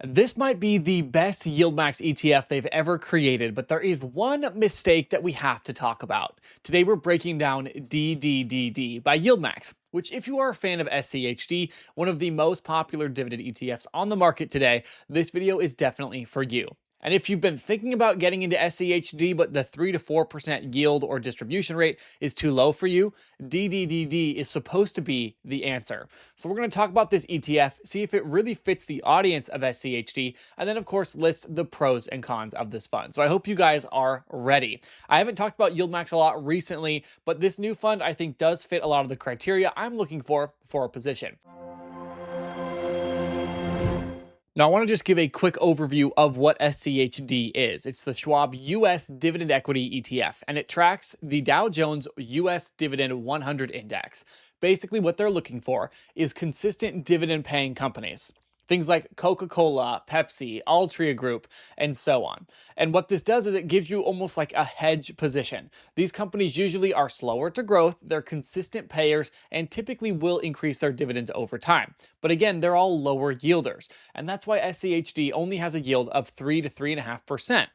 This might be the best YieldMax ETF they've ever created, but there is one mistake that we have to talk about. Today we're breaking down DDDD by YieldMax, which if you are a fan of SCHD, one of the most popular dividend ETFs on the market today, this video is definitely for you. And if you've been thinking about getting into SCHD, but the 3 to 4% yield or distribution rate is too low for you, DDDD is supposed to be the answer. So we're going to talk about this ETF, see if it really fits the audience of SCHD, and then of course list the pros and cons of this fund. So I hope you guys are ready. I haven't talked about YieldMax a lot recently, but this new fund I think does fit a lot of the criteria I'm looking for a position. Now, I want to just give a quick overview of what SCHD is. It's the Schwab US Dividend Equity ETF, and it tracks the Dow Jones US Dividend 100 Index. Basically, what they're looking for is consistent dividend-paying companies. Things like Coca-Cola, Pepsi, Altria Group, and so on. And what this does is it gives you almost like a hedge position. These companies usually are slower to growth, they're consistent payers, and typically will increase their dividends over time. But again, they're all lower yielders. And that's why SCHD only has a yield of 3 to 3.5%.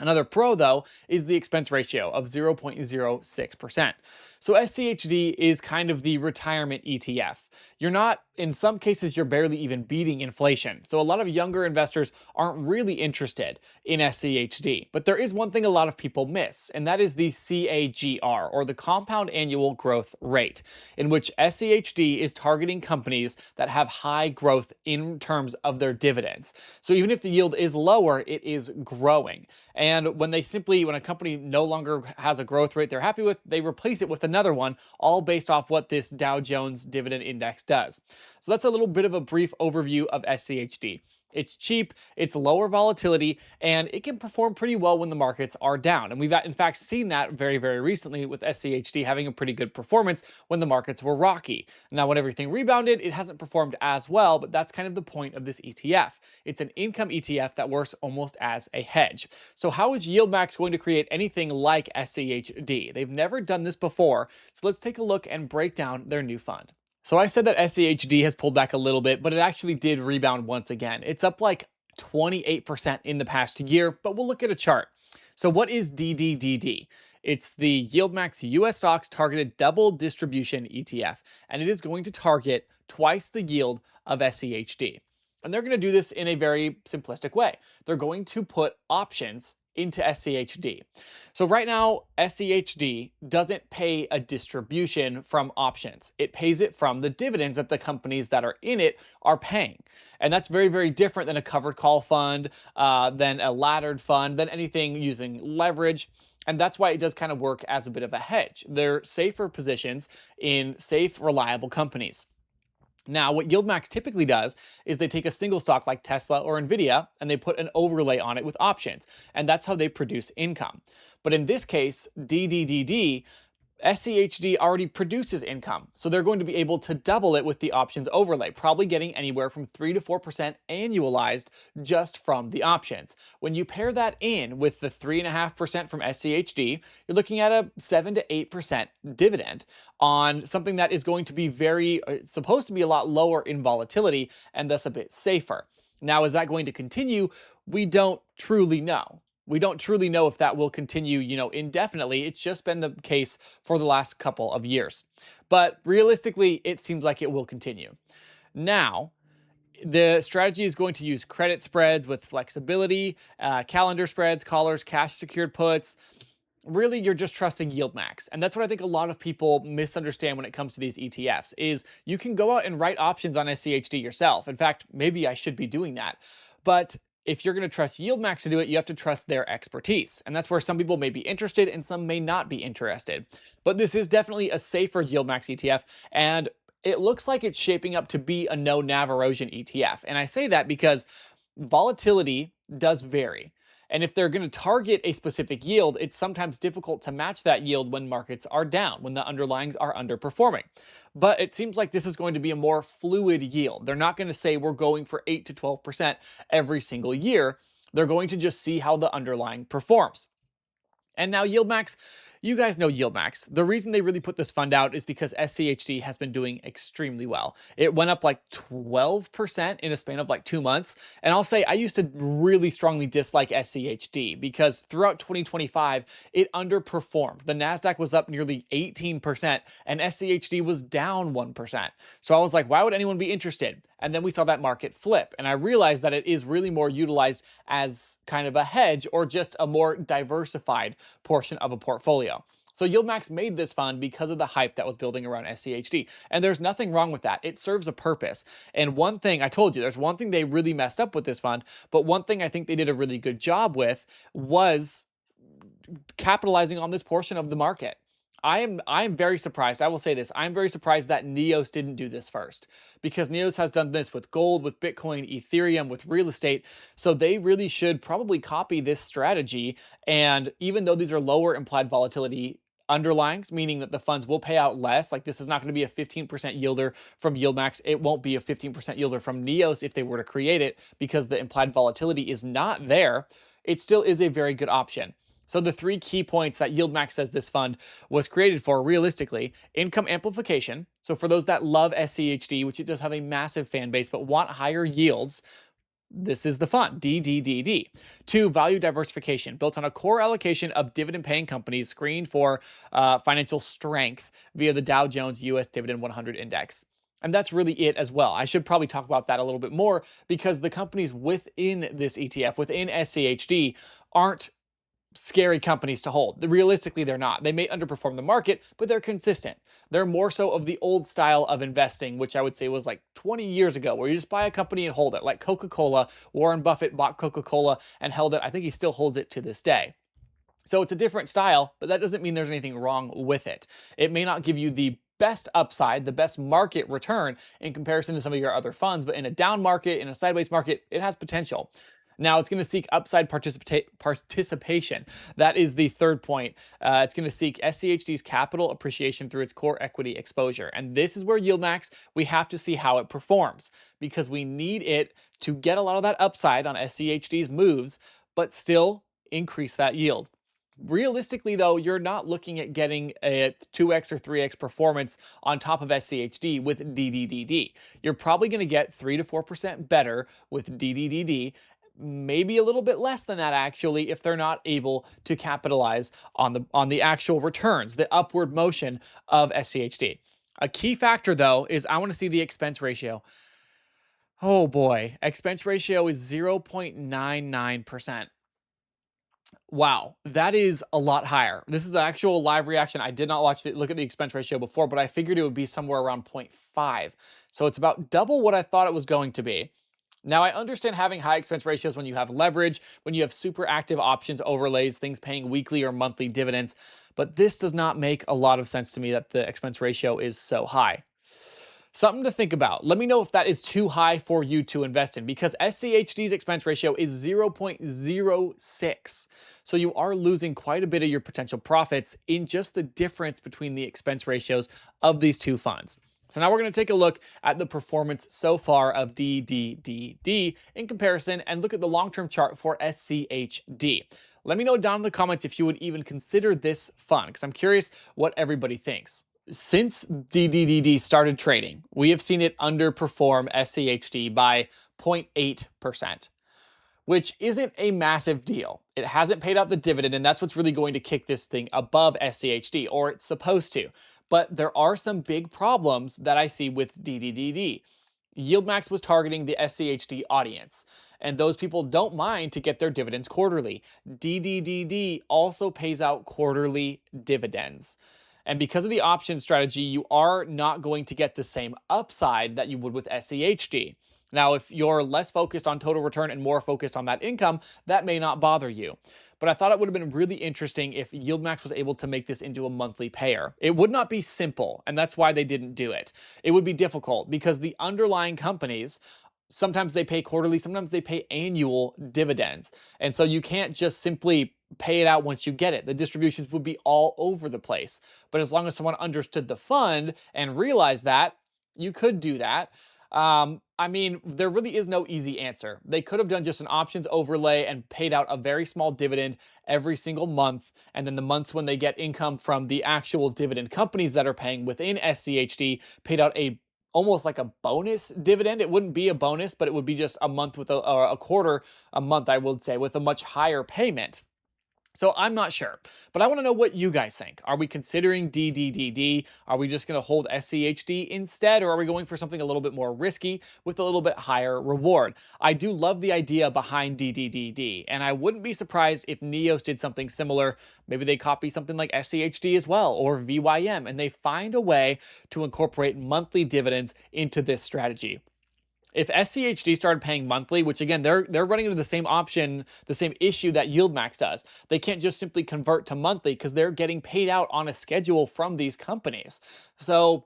Another pro, though, is the expense ratio of 0.06%. So SCHD is kind of the retirement ETF. You're not, in some cases, you're barely even beating inflation. So a lot of younger investors aren't really interested in SCHD. But there is one thing a lot of people miss, and that is the CAGR, or the compound annual growth rate, in which SCHD is targeting companies that have high growth in terms of their dividends. So even if the yield is lower, it is growing. And when a company no longer has a growth rate they're happy with, they replace it with another one, all based off what this Dow Jones Dividend Index does. So that's a little bit of a brief overview of SCHD. It's cheap, it's lower volatility, and it can perform pretty well when the markets are down. And we've in fact seen that very, very recently with SCHD having a pretty good performance when the markets were rocky. Now, when everything rebounded, it hasn't performed as well, but that's kind of the point of this ETF. It's an income ETF that works almost as a hedge. So how is YieldMax going to create anything like SCHD? They've never done this before, so let's take a look and break down their new fund. So I said that SCHD has pulled back a little bit, but it actually did rebound once again. It's up like 28% in the past year, but we'll look at a chart. So what is DDDD? It's the YieldMax US Stocks Targeted Double Distribution ETF, and it is going to target twice the yield of SCHD. And they're going to do this in a very simplistic way. They're going to put options into SCHD. So right now, SCHD doesn't pay a distribution from options. It pays it from the dividends that the companies that are in it are paying. And that's very, very different than a covered call fund, than a laddered fund, than anything using leverage. And that's why it does kind of work as a bit of a hedge. They're safer positions in safe, reliable companies. Now, what YieldMax typically does is they take a single stock like Tesla or Nvidia and they put an overlay on it with options, and that's how they produce income. But in this case, DDDD, SCHD already produces income, so they're going to be able to double it with the options overlay, probably getting anywhere from 3 to 4% annualized just from the options. When you pair that in with the 3.5% from SCHD, you're looking at a 7 to 8% dividend on something that is going to be supposed to be a lot lower in volatility and thus a bit safer. Now, is that going to continue? We don't truly know. We don't truly know if that will continue, indefinitely. It's just been the case for the last couple of years. But realistically, it seems like it will continue. Now, the strategy is going to use credit spreads with flexibility, calendar spreads, collars, cash secured puts. Really, you're just trusting YieldMax. And that's what I think a lot of people misunderstand when it comes to these ETFs, is you can go out and write options on SCHD yourself. In fact, maybe I should be doing that. But if you're going to trust YieldMax to do it, you have to trust their expertise. And that's where some people may be interested and some may not be interested. But this is definitely a safer YieldMax ETF, and it looks like it's shaping up to be a no NAV erosion ETF. And I say that because volatility does vary. And if they're going to target a specific yield, it's sometimes difficult to match that yield when markets are down, when the underlyings are underperforming. But it seems like this is going to be a more fluid yield. They're not going to say we're going for 8 to 12% every single year. They're going to just see how the underlying performs. And now YieldMax You guys know YieldMax. The reason they really put this fund out is because SCHD has been doing extremely well. It went up like 12% in a span of like 2 months. And I'll say I used to really strongly dislike SCHD because throughout 2025, it underperformed. The NASDAQ was up nearly 18% and SCHD was down 1%. So I was like, why would anyone be interested? And then we saw that market flip. And I realized that it is really more utilized as kind of a hedge or just a more diversified portion of a portfolio. So YieldMax made this fund because of the hype that was building around SCHD. And there's nothing wrong with that. It serves a purpose. And one thing, I told you, there's one thing they really messed up with this fund, but one thing I think they did a really good job with was capitalizing on this portion of the market. I'm very surprised. I will say this. I'm very surprised that Neos didn't do this first, because Neos has done this with gold, with Bitcoin, Ethereum, with real estate. So they really should probably copy this strategy. And even though these are lower implied volatility underlyings, meaning that the funds will pay out less, like this is not going to be a 15% yielder from YieldMax. It won't be a 15% yielder from Neos if they were to create it, because the implied volatility is not there. It still is a very good option. So the three key points that YieldMax says this fund was created for, realistically: income amplification. So for those that love SCHD, which it does have a massive fan base, but want higher yields, this is the fund, DDDD. 2, value diversification, built on a core allocation of dividend-paying companies screened for financial strength via the Dow Jones US Dividend 100 Index. And that's really it as well. I should probably talk about that a little bit more, because the companies within this ETF, within SCHD, aren't scary companies to hold. Realistically, they're not. They may underperform the market, but they're consistent. They're more so of the old style of investing, which I would say was like 20 years ago, where you just buy a company and hold it. Like Coca-Cola, Warren Buffett bought Coca-Cola and held it. I think he still holds it to this day. So it's a different style, but that doesn't mean there's anything wrong with it. It may not give you the best upside, the best market return in comparison to some of your other funds, but in a down market, in a sideways market, it has potential. Now, it's going to seek upside participation. That is the third point. It's going to seek SCHD's capital appreciation through its core equity exposure. And this is where YieldMax, we have to see how it performs, because we need it to get a lot of that upside on SCHD's moves, but still increase that yield. Realistically, though, you're not looking at getting a 2x or 3x performance on top of SCHD with DDDD. You're probably going to get 3 to 4% better with DDDD, maybe a little bit less than that actually, if they're not able to capitalize on the actual returns, the upward motion of SCHD. A key factor, though, is I want to see the expense ratio. Oh boy, expense ratio is 0.99%. Wow, that is a lot higher. This is the actual live reaction. I did not look at the expense ratio before, but I figured it would be somewhere around 0.5. So it's about double what I thought it was going to be. Now, I understand having high expense ratios when you have leverage, when you have super active options overlays, things paying weekly or monthly dividends, but this does not make a lot of sense to me that the expense ratio is so high. Something to think about. Let me know if that is too high for you to invest in, because SCHD's expense ratio is 0.06. So you are losing quite a bit of your potential profits in just the difference between the expense ratios of these two funds. So now we're going to take a look at the performance so far of DDDD in comparison and look at the long-term chart for SCHD. Let me know down in the comments if you would even consider this fund, because I'm curious what everybody thinks. Since DDDD started trading, we have seen it underperform SCHD by 0.8%. which isn't a massive deal. It hasn't paid out the dividend, and that's what's really going to kick this thing above SCHD, or it's supposed to. But there are some big problems that I see with DDDD. YieldMax was targeting the SCHD audience, and those people don't mind to get their dividends quarterly. DDDD also pays out quarterly dividends. And because of the option strategy, you are not going to get the same upside that you would with SCHD. Now, if you're less focused on total return and more focused on that income, that may not bother you. But I thought it would have been really interesting if YieldMax was able to make this into a monthly payer. It would not be simple, and that's why they didn't do it. It would be difficult because the underlying companies, sometimes they pay quarterly, sometimes they pay annual dividends. And so you can't just simply pay it out once you get it. The distributions would be all over the place. But as long as someone understood the fund and realized that, you could do that. I mean, there really is no easy answer. They could have done just an options overlay and paid out a very small dividend every single month. And then the months when they get income from the actual dividend companies that are paying within SCHD paid out a almost like a bonus dividend. It wouldn't be a bonus, but it would be just a month with a quarter a month, I would say, with a much higher payment. So I'm not sure, but I want to know what you guys think. Are we considering DDDD? Are we just going to hold SCHD instead, or are we going for something a little bit more risky with a little bit higher reward? I do love the idea behind DDDD, and I wouldn't be surprised if Neos did something similar. Maybe they copy something like SCHD as well, or VYM, and they find a way to incorporate monthly dividends into this strategy. If SCHD started paying monthly, which again, they're running into the same option, the same issue that YieldMax does. They can't just simply convert to monthly because they're getting paid out on a schedule from these companies. So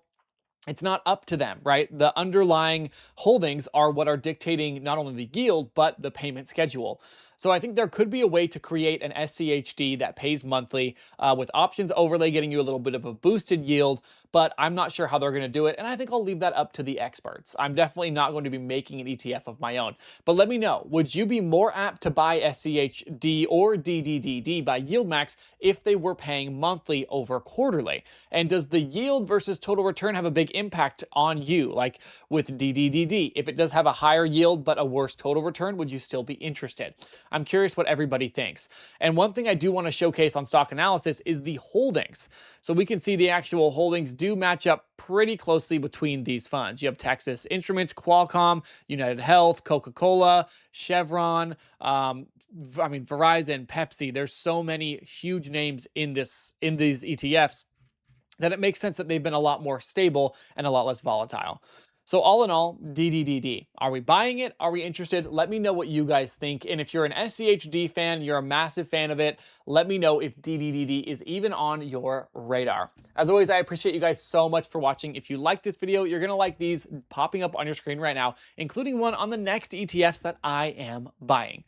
it's not up to them, right? The underlying holdings are what are dictating not only the yield, but the payment schedule. So I think there could be a way to create an SCHD that pays monthly with options overlay getting you a little bit of a boosted yield, but I'm not sure how they're going to do it. And I think I'll leave that up to the experts. I'm definitely not going to be making an ETF of my own. But let me know, would you be more apt to buy SCHD or DDDD by YieldMax if they were paying monthly over quarterly? And does the yield versus total return have a big impact on you? Like with DDDD, if it does have a higher yield but a worse total return, would you still be interested? I'm curious what everybody thinks. And one thing I do want to showcase on stock analysis is the holdings. So we can see the actual holdings do match up pretty closely between these funds. You have Texas Instruments, Qualcomm, United Health, Coca-Cola, Chevron, Verizon, Pepsi. There's so many huge names in these ETFs that it makes sense that they've been a lot more stable and a lot less volatile. So all in all, DDDD. Are we buying it? Are we interested? Let me know what you guys think. And if you're an SCHD fan, you're a massive fan of it, let me know if DDDD is even on your radar. As always, I appreciate you guys so much for watching. If you like this video, you're going to like these popping up on your screen right now, including one on the next ETFs that I am buying.